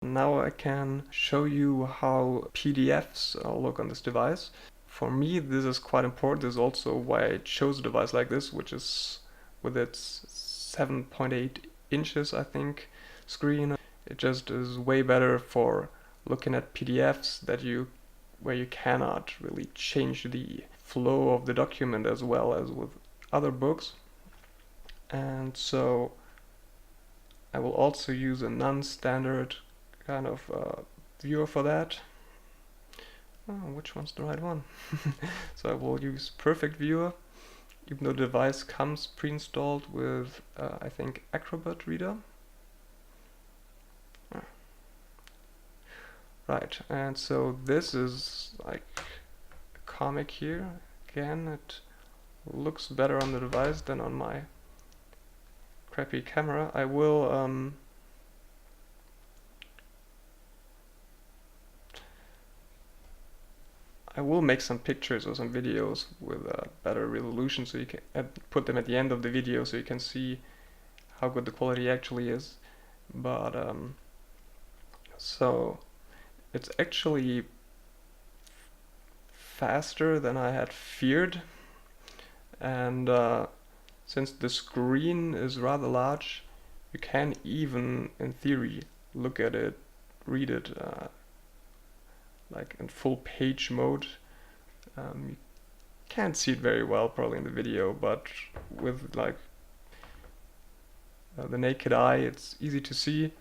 Now I can show you how PDFs look on this device. For me, this is quite important. This is also why I chose a device like this, which is with its 7.8 inches, I think, screen. It just is way better for looking at PDFs where you cannot really change the flow of the document as well as with other books. And so I will also use a non-standard kind of viewer for that. Oh, which one's the right one? So I will use Perfect Viewer, even though the device comes pre-installed with, I think, Acrobat Reader. Right, and so this is like a comic here. Again, it looks better on the device than on my crappy camera. I will make some pictures or some videos with a better resolution, so you can put them at the end of the video so you can see how good the quality actually is. But so it's actually faster than I had feared, and since the screen is rather large, you can even, in theory, look at it, read it like in full page mode. You can't see it very well probably in the video, but with like the naked eye it's easy to see,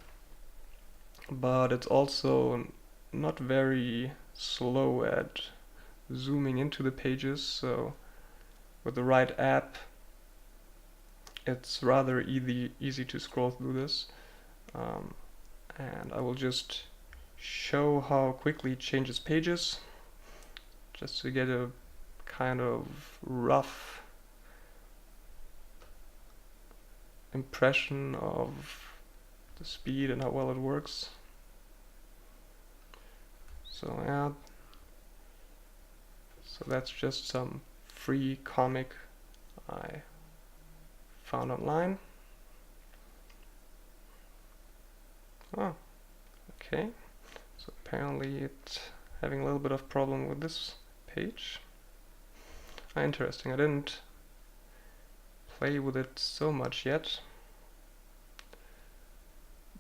but it's also not very slow at zooming into the pages, so with the right app it's rather easy to scroll through this. And I will just show how quickly it changes pages, just to get a kind of rough impression of the speed and how well it works. So yeah, so that's just some free comic I found online. Oh, okay. So apparently it's having a little bit of problem with this page. Interesting, I didn't play with it so much yet.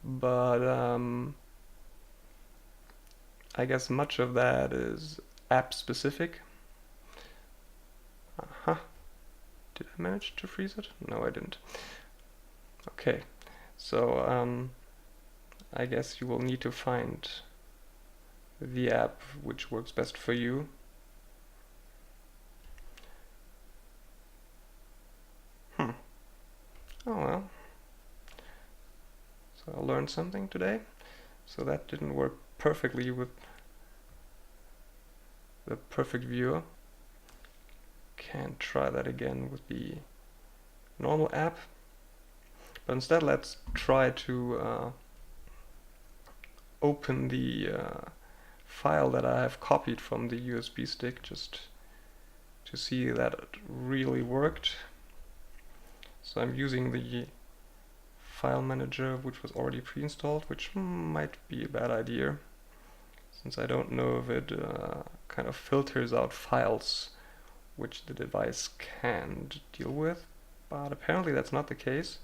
But I guess much of that is app specific. Did I manage to freeze it? No, I didn't. Okay, so I guess you will need to find the app which works best for you. Oh well. So I learned something today. So that didn't work perfectly with the Perfect Viewer. Can't try that again with the normal app. But instead let's try to open the file that I have copied from the USB stick, just to see that it really worked. So I'm using the file manager which was already pre-installed, which might be a bad idea, since I don't know if it kind of filters out files which the device can't deal with, but apparently that's not the case.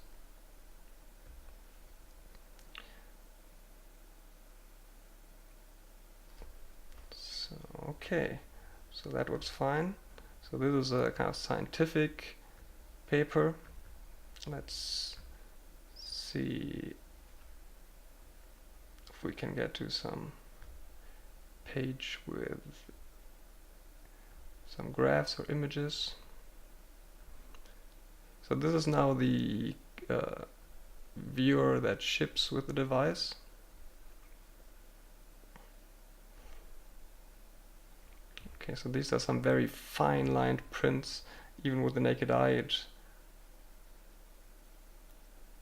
So okay, so that works fine. So this is a kind of scientific paper. Let's see if we can get to some page with some graphs or images. So this is now the viewer that ships with the device. Okay, so these are some very fine lined prints. Even with the naked eye it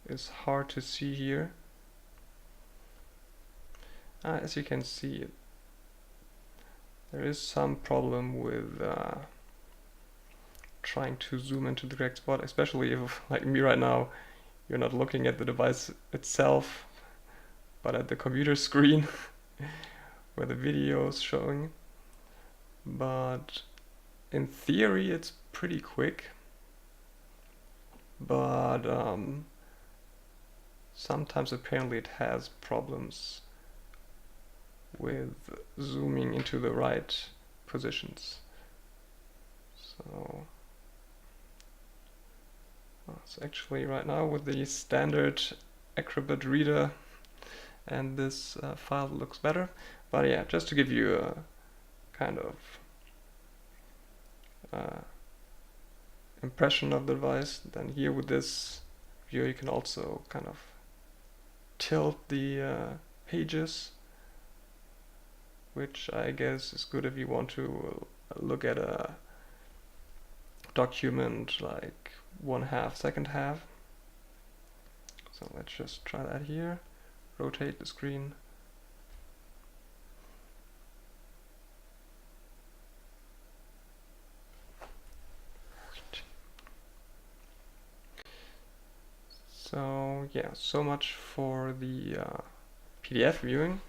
is hard to see here. As you can see, there is some problem with trying to zoom into the correct spot, especially if, like me right now, you're not looking at the device itself, but at the computer screen where the video is showing. But in theory it's pretty quick, but sometimes apparently it has problems with zooming into the right positions. So it's actually right now with the standard Acrobat Reader and this file looks better. But yeah, just to give you a kind of impression of the device, then here with this view you can also kind of tilt the pages, which I guess is good if you want to look at a document like 1/2 second half. So let's just try that here. Rotate the screen. So yeah, so much for the PDF viewing.